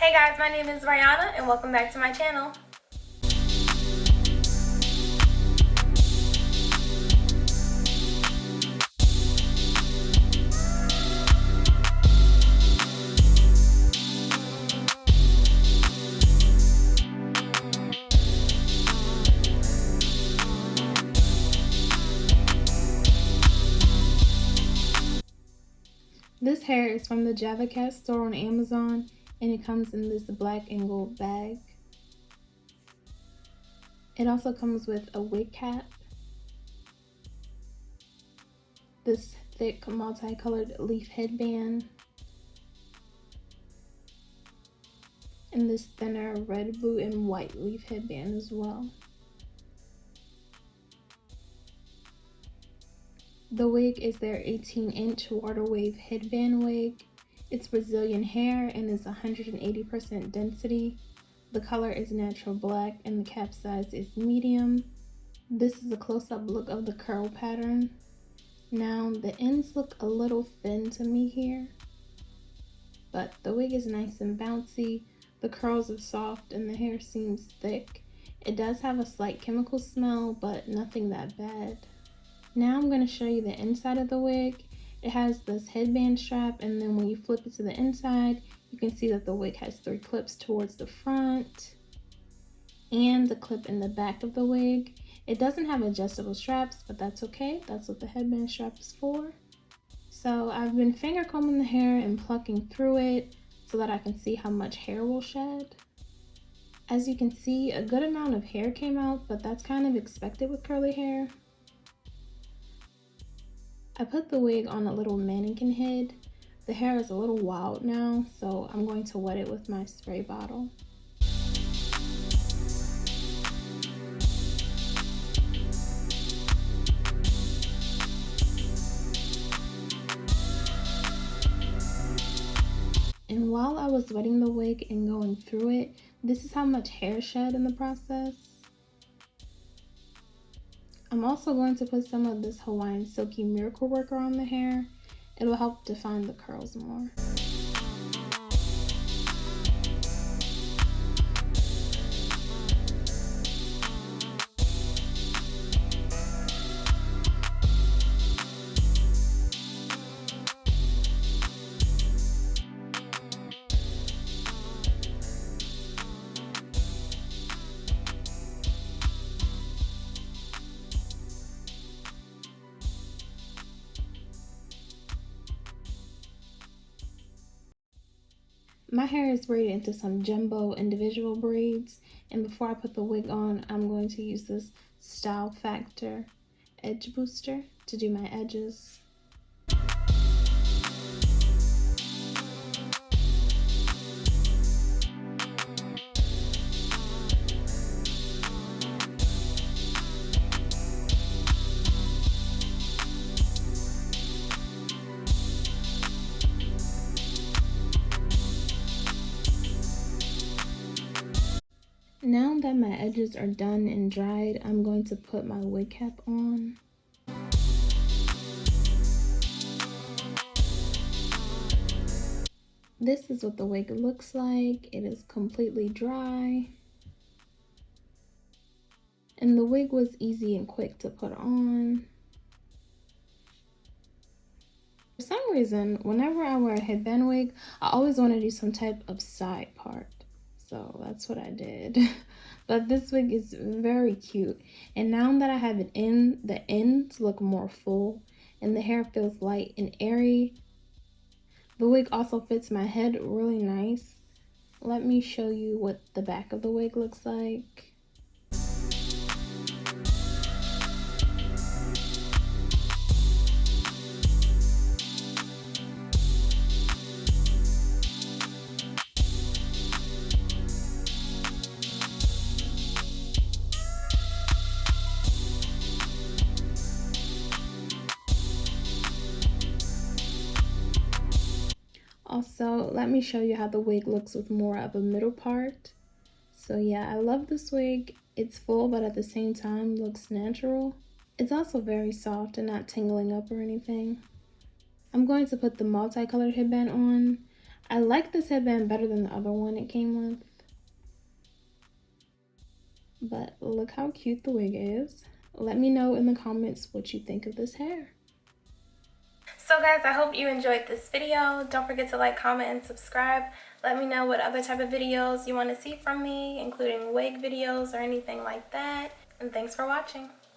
Hey guys, my name is Rayona and welcome back to my channel. This hair is from the JAVACAT store on Amazon, and it comes in this black and gold bag. It also comes with a wig cap, this thick multicolored leaf headband, and this thinner red, blue, and white leaf headband as well. The wig is their 18-inch water wave headband wig. It's Brazilian hair and is 180% density. The color is natural black and the cap size is medium. This is a close-up look of the curl pattern. Now the ends look a little thin to me here, but the wig is nice and bouncy. The curls are soft and the hair seems thick. It does have a slight chemical smell, but nothing that bad. Now I'm going to show you the inside of the wig. It has this headband strap, and then when you flip it to the inside, you can see that the wig has 3 clips towards the front and the clip in the back of the wig. It doesn't have adjustable straps, but that's okay. That's what the headband strap is for. So I've been finger combing the hair and plucking through it so that I can see how much hair will shed. As you can see, a good amount of hair came out, but that's kind of expected with curly hair. I put the wig on a little mannequin head. The hair is a little wild now, so I'm going to wet it with my spray bottle. And while I was wetting the wig and going through it, this is how much hair shed in the process. I'm also going to put some of this Hawaiian Silky Miracle Worker on the hair. It'll help define the curls more. My hair is braided into some jumbo individual braids, and before I put the wig on, I'm going to use this Style Factor edge booster to do my edges. Now that my edges are done and dried, I'm going to put my wig cap on. This is what the wig looks like. It is completely dry. And the wig was easy and quick to put on. For some reason, whenever I wear a headband wig, I always want to do some type of side part. So that's what I did. But this wig is very cute. And now that I have it in, the ends look more full and the hair feels light and airy. The wig also fits my head really nice. Let me show you what the back of the wig looks like. Also, let me show you how the wig looks with more of a middle part. So yeah, I love this wig. It's full, but at the same time looks natural. It's also very soft and not tingling up or anything. I'm going to put the multicolored headband on. I like this headband better than the other one it came with. But look how cute the wig is. Let me know in the comments what you think of this hair. So guys, I hope you enjoyed this video. Don't forget to like, comment, and subscribe. Let me know what other type of videos you want to see from me, including wig videos or anything like that. And thanks for watching.